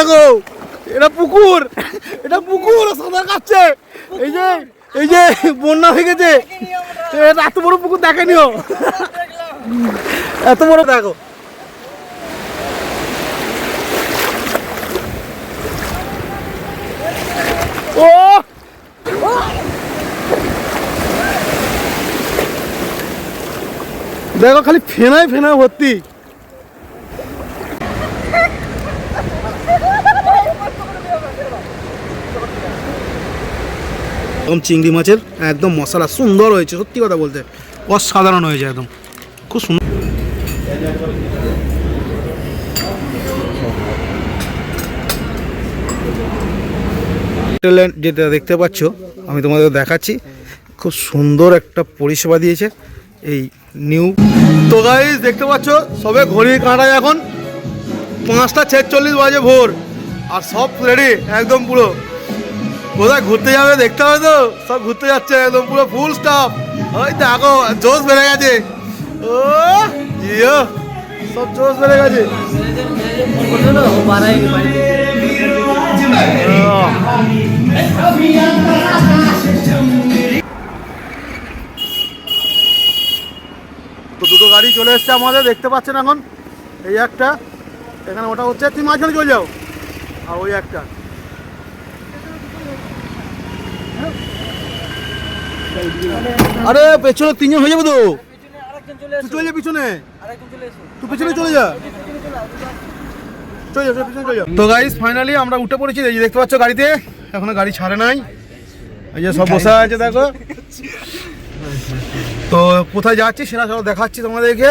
দেখো, এটা পুকুর, এটা পুকুর সাঁতার কাটছে। এই যে বন্যা হয়ে গেছে, এত বড় পুকুর দেখেনিও, এত বড় দেখো। ও দেখো খালি ফেনায় ফেনায় ভর্তি। একদম চিংড়ি মাছের একদম মশলা সুন্দর হয়েছে, সত্যি কথা বলতে অসাধারণ হয়েছে, একদম খুব সুন্দর। যেটা দেখতে পাচ্ছ আমি তোমাদের দেখাচ্ছি, খুব সুন্দর একটা পরিষেবা দিয়েছে এই নিউ। তো গাইস দেখতে পাচ্ছ সবে ঘড়ির কাঁটায় এখন 5:46 বাজে ভোর, আর সব রেডি একদম পুরো। কোথায় ঘুরতে যাবে দেখতে হবে তো, সব ঘুরতে যাচ্ছে একদম পুরো ফুল স্টাফ। ওই দেখো জোশ বেড়ে গেছে, ও ইয়ে সব জোশ বেড়ে গেছে। তো দুটো গাড়ি চলে এসছে আমাদের, দেখতে পাচ্ছেন এখন। এই একটা এখানে, ওটা হচ্ছে তুমি মাঝখানে চলে যাও, আর ওই একটা। আরে পেছনে তিনজন হয়ে যাবে তো, তুই চলে যা পিছনে, তুই পিছনে চলে যা, চলে যা পিছনে চলে যা। তো গাইস ফাইনালি আমরা উঠে পড়েছি, এই যে দেখতে পাচ্ছ গাড়িতে, এখনো গাড়ি ছাড়ে নাই, এই যে সব বসে আছে দেখো। তো কোথায় যাচ্ছি সেটা সব দেখাচ্ছি তোমাদেরকে,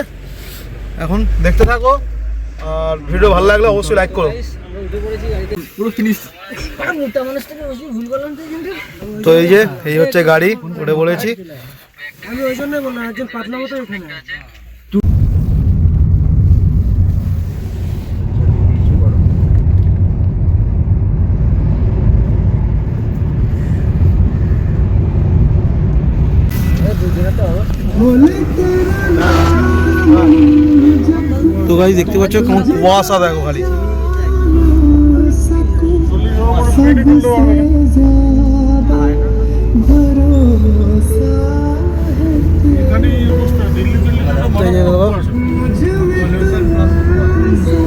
এখন দেখতে থাকো। আর ভিডিও ভালো লাগলে অবশ্যই লাইক করো। তো এই হচ্ছে গাড়ি, উঠে বলেছি। আমি ওই জন্য বললাম একজন পাতলা মতো এখানে আছে। তো গাইস দেখতে পাচ্ছ কেমন কুয়াশা, দেখো খালি।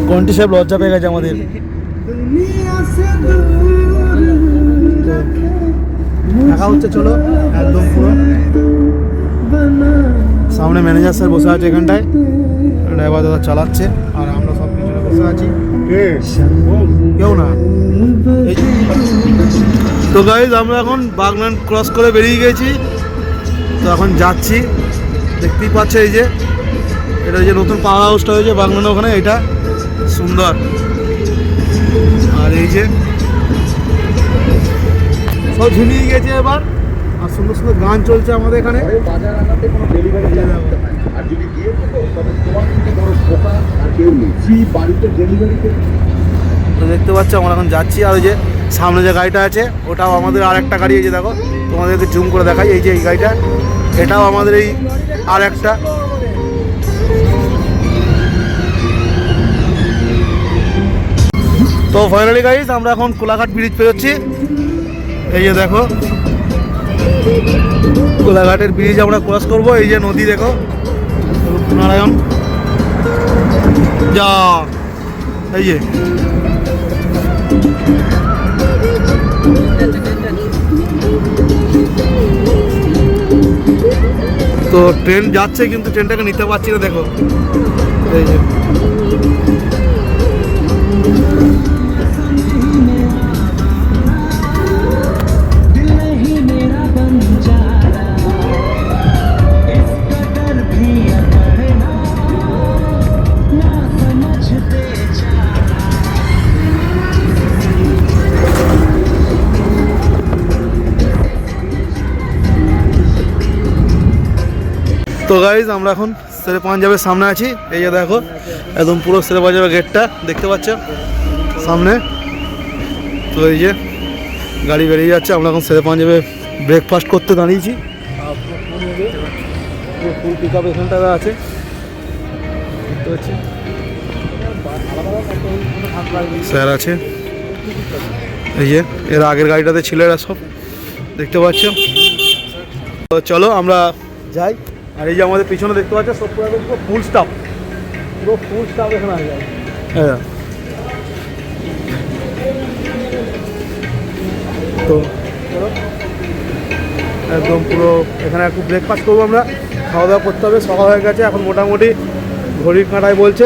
কন্টি সাহেব লজ্জা পেয়ে গেছে আমাদের। দেখা হচ্ছে, চলো একদম পুরো সামনে ম্যানেজার স্যার বসে আছে এখানটায়, ড্রাইভার দাদা চালাচ্ছে, আর আমরা সব পিছনে বসে আছি, কেউ না। তো গাইজ আমরা এখন বাগনান ক্রস করে বেরিয়ে গেছি, তো এখন যাচ্ছি। দেখতেই পাচ্ছে এই যে এটা যে নতুন পাওয়ার হাউসটা হয়েছে বাগনান ওখানে, এটা সুন্দর। আর এই যে সব ঝিমিয়ে গেছে এবার, আর সুন্দর সুন্দর গান চলছে আমাদের এখানে। তো দেখতে পাচ্ছ আমরা এখন যাচ্ছি, আর ওই যে সামনে যে গাড়িটা আছে ওটাও আমাদের আর একটা গাড়ি, এই যে দেখো তোমাদেরকে জুম করে দেখাই, এই যে এই গাড়িটা, এটাও আমাদের এই আর একটা। তো ফাইনালি গাইস আমরা এখন কোলাঘাট ব্রিজ পেরোচ্ছি, এই যে দেখো কোলাঘাটের ব্রিজ আমরা ক্রস করবো। এই যে নদী দেখো, নারায়ণ যা, এই যে তো ট্রেন যাচ্ছে কিন্তু ট্রেনটাকে নিতে পারছি না, দেখো এই যে। তো গাইজ আমরা এখন শেরে পাঞ্জাবের সামনে আছি, এই যে দেখো একদম পুরো শেরে পাঞ্জাবের গেটটা দেখতে পাচ্ছ সামনে। তো এই যে গাড়ি বেরিয়ে যাচ্ছে, আমরা এখন শেরে পাঞ্জাবে ব্রেকফাস্ট করতে দাঁড়িয়েছি। ফুল পিক আপ এখানটাতে আছে, দেখতে পাচ্ছি স্যার আছে। এই যে এর আগের গাড়িটাতে ছিল এরা সব, দেখতে পাচ্ছ। তো চলো আমরা যাই। আর এই যে আমাদের পিছনে দেখতে পাচ্ছ সব পুরো ফুল স্টাফ, পুরো ফুল স্টাফ এখানে আছে। হ্যাঁ, তো একদম পুরো এখানে একটু ব্রেকফাস্ট করবো আমরা, খাওয়া দাওয়া করতে হবে। সকাল হয়ে গেছে, এখন মোটামুটি ঘড়ির কাঁটায় বলছে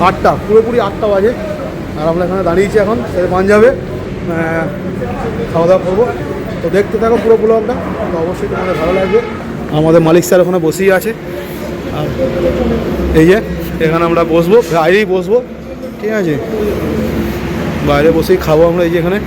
8টা, পুরোপুরি 8টা বাজে। আর আমরা এখানে দাঁড়িয়েছি, এখন এর পাঞ্জাবে খাওয়া দাওয়া করবো। তো দেখতে থাকো পুরো ব্লগটা, তো অবশ্যই তোমাদের ভালো লাগবে। আমাদের মালিক স্যার ওখানে বসেই আছে। আর এই যে এখানে আমরা বসবো, বাইরেই বসবো, ঠিক আছে, বাইরে বসেই খাবো আমরা। এই যে এখানে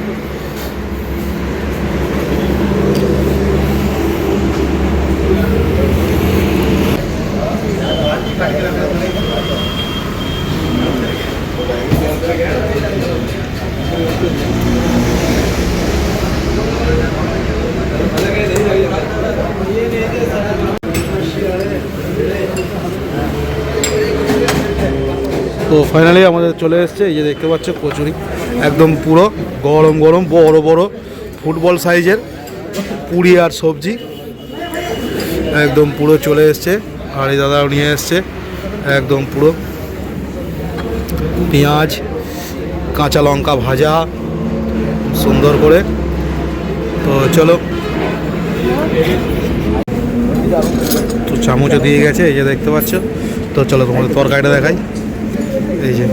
তো ফাইনালি আমাদের চলে এসছে। এই যে দেখতে পাচ্ছ কচুরি, একদম পুরো গরম গরম বড় বড় ফুটবল সাইজের পুরি আর সবজি একদম পুরো চলে এসছে। আর এই দাদাও নিয়ে এসছে একদম পুরো পেঁয়াজ কাঁচা লঙ্কা ভাজা সুন্দর করে। তো চলো, তো চামচও দিয়ে গেছে, এই যে দেখতে পাচ্ছ। তো চলো তোমাদের তরকারিটা দেখাই। এই যে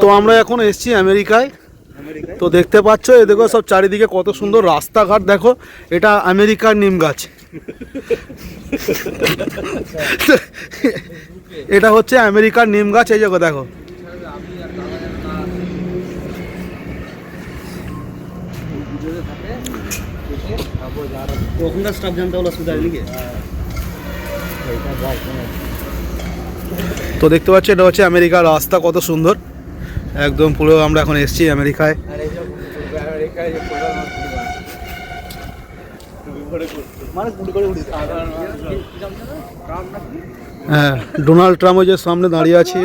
তো আমরা এখন এসেছি আমেরিকায়। তো দেখতে পাচ্ছ, এ দেখো সব চারিদিকে কত সুন্দর রাস্তাঘাট, দেখো এটা আমেরিকার নিম গাছ। এটা হচ্ছে আমেরিকার নিম গাছ, এই জায়গা দেখো। তো দেখতে পাচ্ছ এটা হচ্ছে আমেরিকার রাস্তা, কত সুন্দর একদম পুরো। আমরা এখন এসেছি আমেরিকায়। হ্যাঁ, ডোনাল্ড ট্রাম্প ওই যে সামনে দাঁড়িয়ে আছে।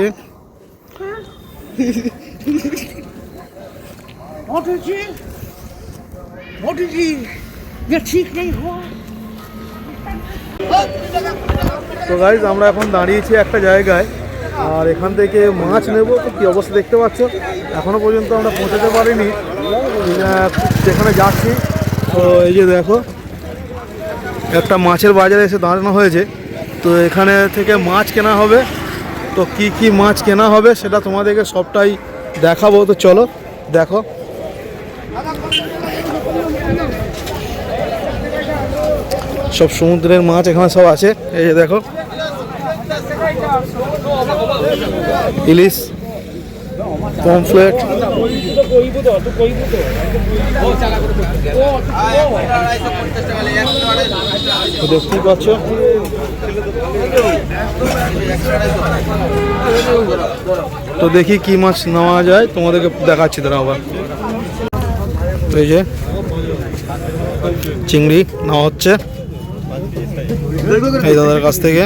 তো গাইজ আমরা এখন দাঁড়িয়েছি একটা জায়গায়, আর এখান থেকে মাছ নেব। তো কী অবস্থা দেখতে পাচ্ছ, এখনও পর্যন্ত আমরা পৌঁছাতে পারিনি যেখানে যাচ্ছি। তো এই যে দেখো একটা মাছের বাজারে এসে দাঁড়ানো হয়েছে। তো এখানে থেকে মাছ কেনা হবে। তো কি কি মাছ কেনা হবে সেটা তোমাদেরকে সবটাই দেখাবো। তো চলো দেখো। সব সমুদ্রের মাছ এখানে সব আছে। এই যে দেখো ইলিশ, পমফ্লেট, দেখতেই পাচ্ছ। তো দেখি কি মাছ নেওয়া যায়, তোমাদেরকে দেখাচ্ছি তারা আবার। এই যে চিংড়ি নেওয়া হচ্ছে এই দাদার কাছ থেকে।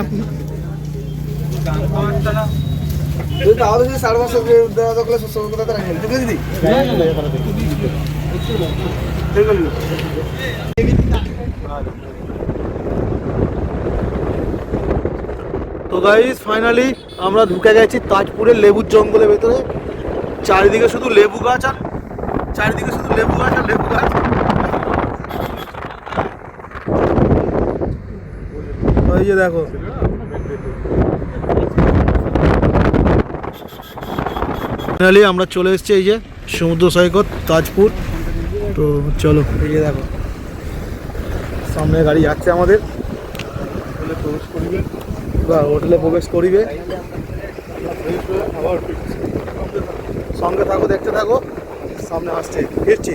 তো গাইস ফাইনালি আমরা ঢুকে গেছি তাজপুরের লেবুর জঙ্গলের ভেতরে। চারিদিকে শুধু লেবু গাছ আর চারিদিকে শুধু লেবু গাছ আর লেবু গাছ। এই যে দেখো ফাইনালি আমরা চলে এসেছি এই যে সমুদ্র সৈকত তাজপুর। তো চলো, এই যে দেখো সামনে গাড়ি যাচ্ছে আমাদের, হোটেলে প্রবেশ করিবে। সঙ্গে থাকো, দেখতে থাকো, সামনে আসছে ফিরছি।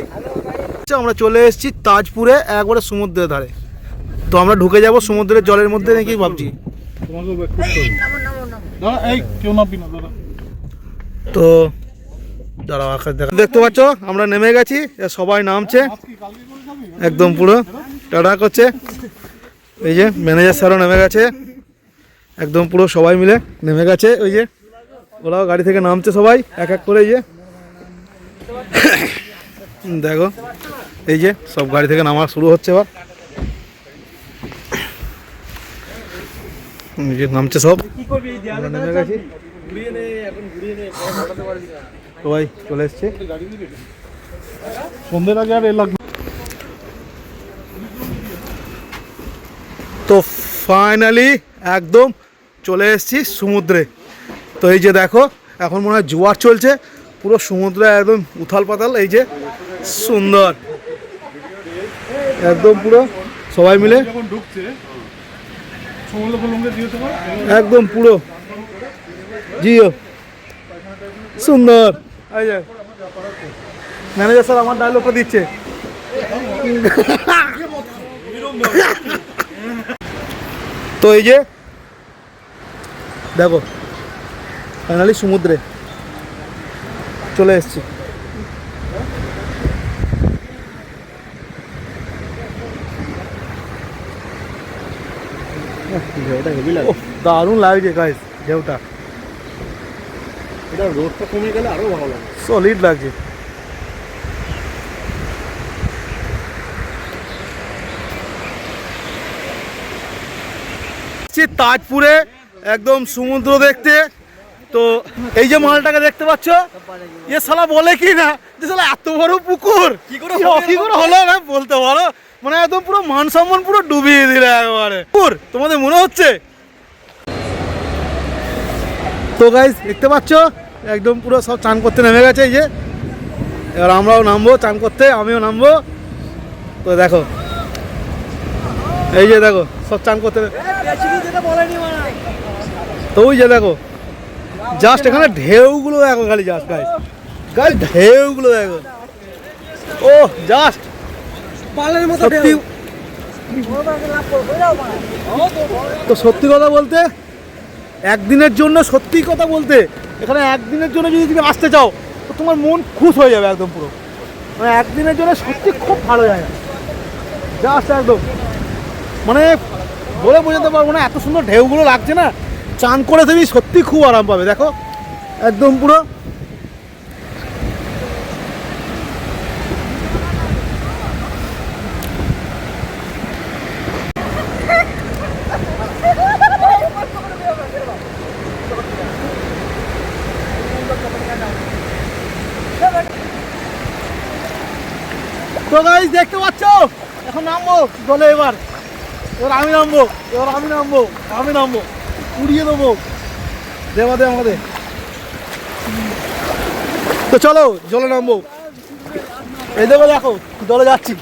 আমরা চলে এসেছি তাজপুরে, একবারে সমুদ্রের ধারে। তো আমরা ঢুকে যাব সমুদ্রের জলের মধ্যে নাকি ভাবছি। তো যারা আকাশ দেখা দেখতে পাচ্ছ, আমরা নেমে গেছি, সবাই নামছে একদম পুরো টাটা করছে। এই যে ম্যানেজার স্যারও নেমে গেছে, একদম পুরো সবাই মিলে নেমে গেছে। ওই যে ওরাও গাড়ি থেকে নামছে সবাই এক এক করে। এই যে দেখো, এই যে সব গাড়ি থেকে নামা শুরু হচ্ছে এবার। এই যে নামছে সব, নেমে গেছি, সবাই চলে এসছে। সন্ধ্যের আগে আর এ লাগবে। তো ফাইনালি একদম চলে এসেছি সমুদ্রে। তো এই যে দেখো, এখন মনে হয় জোয়ার চলছে, পুরো সমুদ্র একদম উথাল পাতাল। এই যে সুন্দর, একদম পুরো সবাই মিলে একদম পুরো জিও সুন্দর। এই যে ম্যানেজার স্যার আমার ডায়লগটা দিচ্ছে। তো এই যে দেখো, ফাইনালি সমুদ্রে চলে এসেছি। দারুণ লাগছে গাইস ঢেউটা, এটা রোদটা কমে গেলে আরো ভালো লাগে, সলিড লাগছে। তাজপুরে একদম সমুদ্র দেখতে। তো এই যে মালটাকে দেখতে পাচ্ছ, এ শালা বলে কি না যে শালা এত বড় পুকুর কি করে হলো না বলতে পারো, মানে একদম পুরো মান সম্মান পুরো ডুবিয়ে দিলে একবারে। পুকুর তোমাদের মনে হচ্ছে? তো গাইস দেখতে পাচ্ছ, একদম পুরো সব চান করতে নেমে গেছে। এই যে এবার আমরাও নামবো চান করতে, আমিও নামবো। তো দেখো, এই যে দেখো সব চান করতে। তো ওই যে দেখো, জাস্ট এখানে ঢেউগুলো দেখো, খালি জাস্ট গাইস গাইস ঢেউগুলো দেখো। ও জাস্ট পালের মতো সত্যি। তো সত্যি কথা বলতে, একদিনের জন্য, সত্যি কথা বলতে এখানে একদিনের জন্য যদি তুমি আসতে চাও তো তোমার মন খুশ হয়ে যাবে একদম পুরো। মানে একদিনের জন্য সত্যি খুব ভালো জায়গা, জাস্ট একদম মানে বলে বোঝাতে পারবো না, এত সুন্দর ঢেউগুলো লাগছে না। চান করে তুমি সত্যি খুব আরাম পাবে। দেখো একদম পুরো তো গাইস দেখতে পাচ্ছ, এখন নামবো জলে। এবার আমি নামবো, আমি নামবো, উড়িয়ে দেবো দেবাদে আমাদের। তো চলো জলে নামবো। এই দেখো, দেখো জলে যাচ্ছি।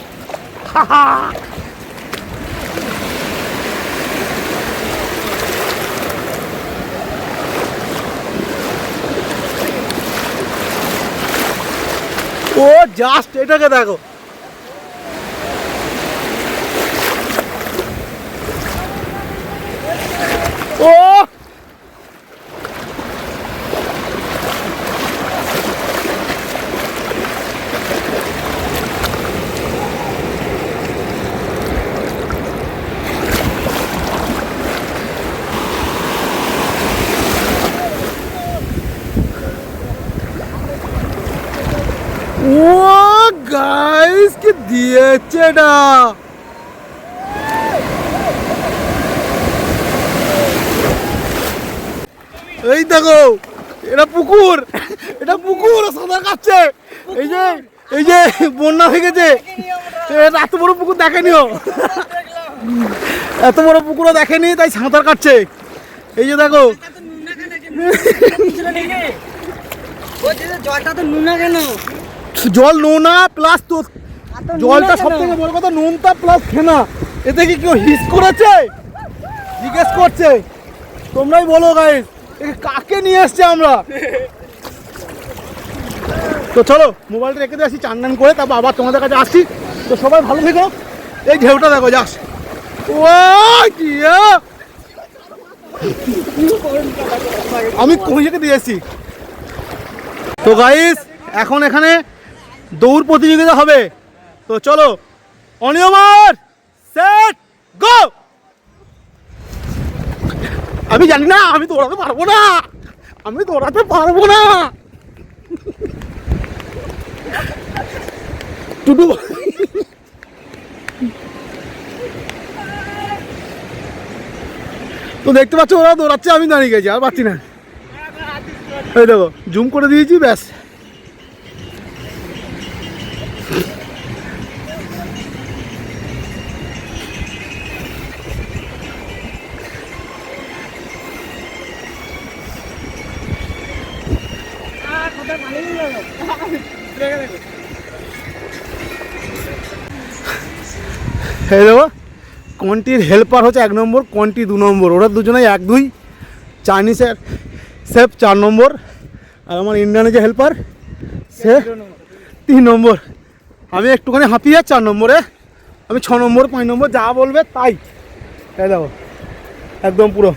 ও জাস্ট এটাকে দেখো, ও গাইস কি দিয়েছে এটা। এই দেখো, এটা পুকুর, এটা পুকুর সাঁতার কাটছে। এই যে বন্যা হয়ে গেছে, এত বড় পুকুর দেখেনিও, এত বড় পুকুরও দেখেনি, তাই সাঁতার কাটছে। এই যে দেখো, জলটা তো নুনা কেন? জল নোনা প্লাস তো জলটা সব থেকে বড় কথা নুনটা প্লাস ফেনা, এতে কি কেউ হিস করেছে? জিজ্ঞেস করছে, তোমরাই বলো গাইস, কাকে নিয়ে এসছে আমরা? তো চলো মোবাইলটা রেখে দিয়ে আসি, চান টান করে তারপর আবার তোমাদের কাছে আসছি। তো সবাই ভালো থেকো। এই ঢেউটা দেখো যাস, ও কি আমি কইকে দিয়ে এসছি। তো গাইস এখন এখানে দৌড় প্রতিযোগিতা হবে। তো চলো, অনিয়মার সেট গো। আমি জানি না, আমি দৌড়াতে পারবো না, আমি দৌড়াতে পারবো না। টুটু তো দেখতে পাচ্ছ ওরা দৌড়াচ্ছে, আমি দাঁড়িয়ে গেছি, আর পাচ্ছি না। এই দেখো জুম করে দিয়েছি, ব্যাস। এই দেখো কন্টির হেল্পার হচ্ছে 1 নম্বর, কন্টি 2 নম্বর, ওরা দুজনেই 1 2। চাইনিজের শেফ 4 নম্বর, আর আমার ইন্ডিয়ানের যে হেল্পার সে 3 নম্বর। আমি একটুখানি হাঁপিয়ে 4 নম্বরে, আমি 6 নম্বর 5 নম্বর যা বলবে তাই। এই দেখো একদম পুরো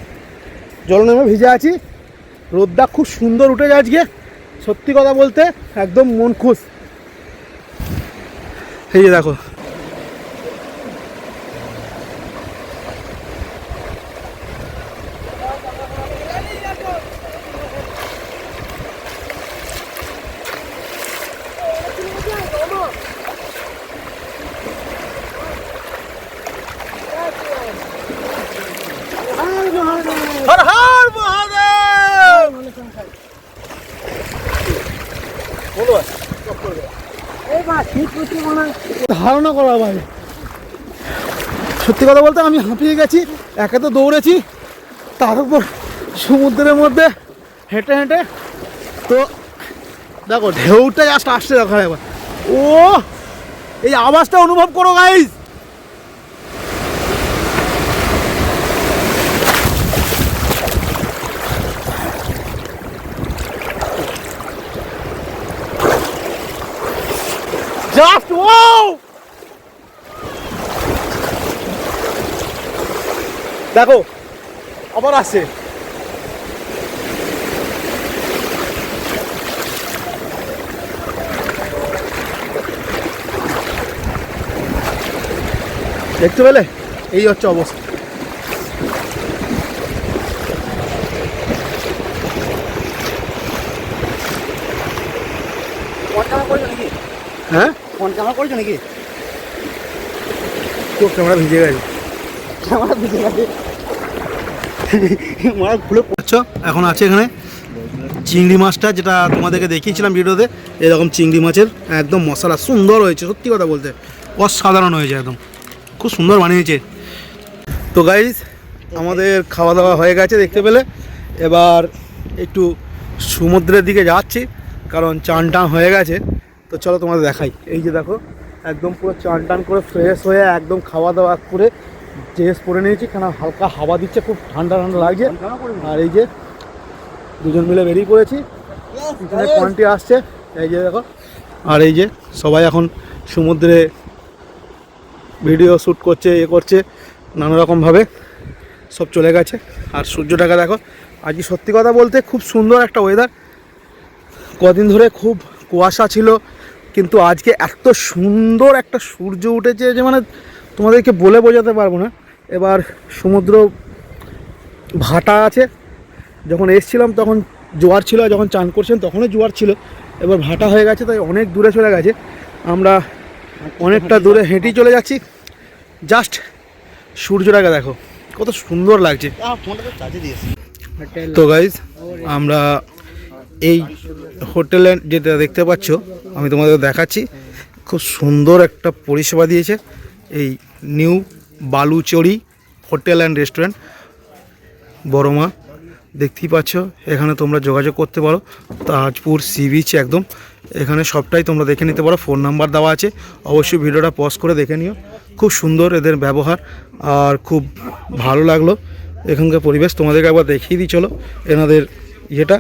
জল নেমে ভিজে আছি, রোদটা খুব সুন্দর উঠে যায় আজকে, সত্যি কথা বলতে একদম মন খুশ। এই যে দেখো হর হর মহাদেব। ধারণা করা ভাই, সত্যি কথা বলতে আমি হাঁপিয়ে গেছি। একে তো দৌড়েছি, তার উপর সমুদ্রের মধ্যে হেঁটে হেঁটে। তো দেখো ঢেউটা জাস্ট আসছে, দেখো একবার, ও এই আওয়াজটা অনুভব করো গাইস। Just wow! দেখো আবার আসছে। দেখতে পেলে, এই হচ্ছে অবস্থা। হ্যাঁ ফোন ক্যামেরা করেছো নাকি? তো ক্যামেরা ভিজে গেছে, ক্যামেরা ভিজে গেছে। মারা খুলে পড়ছ। এখন আছে এখানে চিংড়ি মাছটা, যেটা তোমাদেরকে দেখিয়েছিলাম ভিডিওতে। এরকম চিংড়ি মাছের একদম মশলা সুন্দর হয়েছে, সত্যি কথা বলতে অসাধারণ হয়েছে, একদম খুব সুন্দর বানিয়েছে। তো গাইস আমাদের খাওয়া দাওয়া হয়ে গেছে দেখতে পেলে। এবার একটু সমুদ্রের দিকে যাচ্ছি, কারণ চান টান হয়ে গেছে। তো চলো তোমাদের দেখাই। এই যে দেখো একদম পুরো চান টান করে ফ্রেশ হয়ে একদম খাওয়া দাওয়া করে ড্রেস পরে নিয়েছি, কেন হালকা হাওয়া দিচ্ছে, খুব ঠান্ডা ঠান্ডা লাগছে। আর এই যে দুজন মিলে বেরিয়ে পড়েছি, এখানে কোয়ান্টি আসছে, এই যে দেখো। আর এই যে সবাই এখন সমুদ্রে ভিডিও শ্যুট করছে, করছে নানা রকমভাবে, সব চলে গেছে। আর সূর্যটাকে দেখো, আজকে সত্যি কথা বলতে খুব সুন্দর একটা ওয়েদার। কদিন ধরে খুব কুয়াশা ছিল, কিন্তু আজকে এত সুন্দর একটা সূর্য উঠেছে যে মানে তোমাদেরকে বলে বোঝাতে পারবো না। এবার সমুদ্র ভাটা আছে, যখন এসছিলাম তখন জোয়ার ছিল, যখন চান করছেন তখনও জোয়ার ছিল। এবার ভাটা হয়ে গেছে, তাই অনেক দূরে চলে গেছে। আমরা অনেকটা দূরে হেঁটেই চলে যাচ্ছি। জাস্ট সূর্যটাকে দেখো কত সুন্দর লাগছে। তো গাইজ আমরা এই হোটেলে যেটা দেখতে পাচ্ছ, আমি তোমাদের দেখাচ্ছি, খুব সুন্দর একটা পরিষেবা দিয়েছে এই new Baluchari hotel and restaurant বড়মা। দেখতেই পাচ্ছ, এখানে তোমরা যোগাযোগ করতে পারো। তাজপুর সি বিচ একদম, এখানে সবটাই তোমরা দেখে নিতে পারো। ফোন নাম্বার দেওয়া আছে, অবশ্যই ভিডিওটা পজ করে দেখে নিও। খুব সুন্দর এদের ব্যবহার, আর খুব ভালো লাগলো এখানকার পরিবেশ। তোমাদেরকে একবার দেখিয়ে দিই চলো এনাদের ইয়েটা।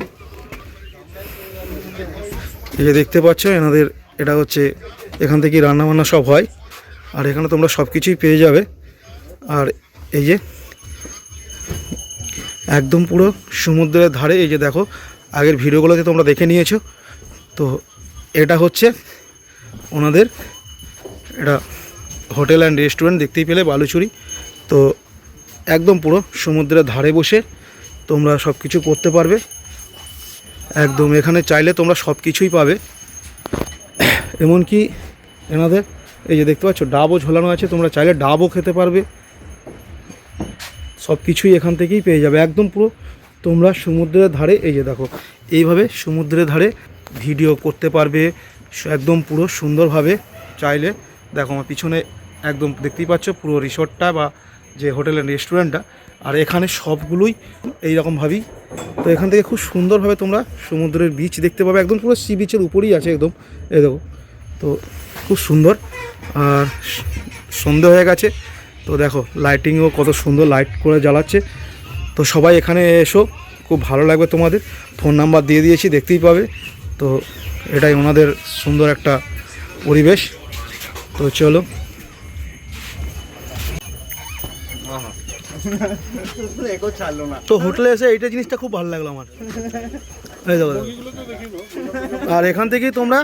এই যে দেখতে পাচ্ছ এনাদের, এটা হচ্ছে এখান থেকেই রান্নাবান্না সব হয়, আর এখানে তোমরা সব কিছুই পেয়ে যাবে। আর এই যে একদম পুরো সমুদ্রের ধারে, এই যে দেখো আগের ভিডিওগুলোতে তোমরা দেখে নিয়েছো। তো এটা হচ্ছে ওনাদের, এটা হোটেল অ্যান্ড রেস্টুরেন্ট, দেখতেই পেলে বালুচুরি। তো একদম পুরো সমুদ্রের ধারে বসে তোমরা সব কিছু করতে পারবে একদম। এখানে চাইলে তোমরা সব কিছুই পাবে, এমনকি এনাদের এই যে দেখতে পাচ্ছ ডাবও ঝোলানো আছে, তোমরা চাইলে ডাবও খেতে পারবে। সব কিছুই এখান থেকেই পেয়ে যাবে একদম পুরো তোমরা সমুদ্রের ধারে। এই যে দেখো এইভাবে সমুদ্রের ধারে ভিডিও করতে পারবে একদম পুরো সুন্দরভাবে চাইলে। দেখো আমার পিছনে একদম দেখতেই পাচ্ছ পুরো রিসর্টটা বা যে হোটেলের রেস্টুরেন্টটা, আর এখানে সবগুলোই এইরকমভাবেই। তো এখান থেকে খুব সুন্দরভাবে তোমরা সমুদ্রের বিচ দেখতে পাবে, একদম পুরো সি বিচের উপরেই আছে একদম। এই দেখো, তো খুব সুন্দর। আর সন্ধে হয়ে গেছে, তো দেখো লাইটিংও কত সুন্দর লাইট করে জ্বালাচ্ছে। তো সবাই এখানে এসো, খুব ভালো লাগবে তোমাদের। ফোন নাম্বার দিয়ে দিয়েছি, দেখতেই পাবে। তো এটাই ওনাদের সুন্দর একটা পরিবেশ। তো চলো, তো হোটেলে এসে এইটা জিনিসটা খুব ভালো লাগলো আমার। এই দেখো, আর এখান থেকেই তোমরা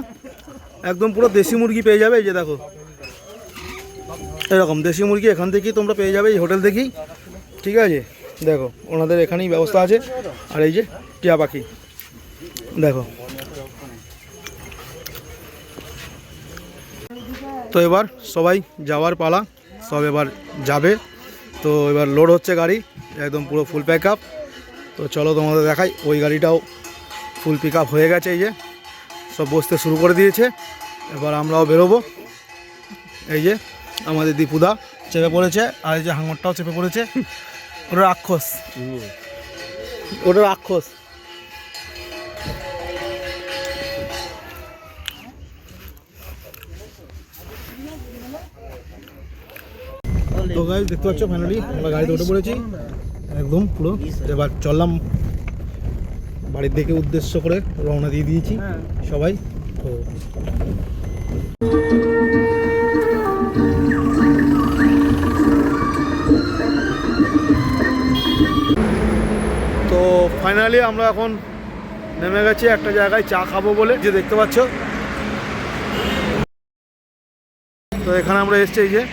একদম পুরো দেশি মুরগি পেয়ে যাবে। এই যে দেখো এরকম দেশি মুরগি এখান থেকেই তোমরা পেয়ে যাবে, এই হোটেল থেকেই। ঠিক আছে, দেখো ওনাদের এখানেই ব্যবস্থা আছে। আর এই যে টিয়া পাখি দেখো। তো এবার সবাই যাওয়ার পালা, সব এবার যাবে। তো এবার লোড হচ্ছে গাড়ি, একদম পুরো ফুল প্যাক আপ। তো চলো তোমাদের দেখাই, ওই গাড়িটাও ফুল পিক আপ হয়ে গেছে। এই যে সব বসতে শুরু করে দিয়েছে, এবার আমরাও বেরোবো। এই যে আমাদের দীপুদা চেপে পড়েছে, আর এই যে হাঙরটাও চেপে পড়েছে। ওটা রাক্ষস, ওটা রাক্ষস। তো গাইস দেখতে পাচ্ছ ফাইনালি আমরা গাড়িতে উঠে পড়েছি একদম পুরো। এবার চললাম বাড়ির দিকে উদ্দেশ্য করে, রওনা দিয়ে দিয়েছি সবাই। তো ফাইনালি আমরা এখন নেমে গেছি একটা জায়গায় চা খাবো বলে, যে দেখতে পাচ্ছ। তো এখানে আমরা এসছি, এই যে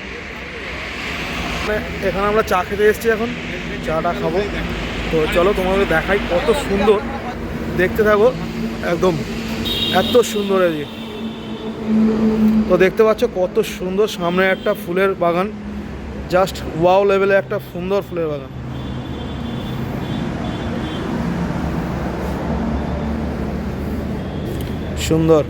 এখানে আমরা চা খেতে এসেছি, এখন চাটা খাবো। তো চলো তোমাদের দেখাই কত সুন্দর, দেখতে থাকো একদম, এত সুন্দর। এই যে তো দেখতে পাচ্ছ কত সুন্দর, সামনে একটা ফুলের বাগান, জাস্ট ওয়াও লেভেলে একটা সুন্দর ফুলের বাগান। সুন্দর।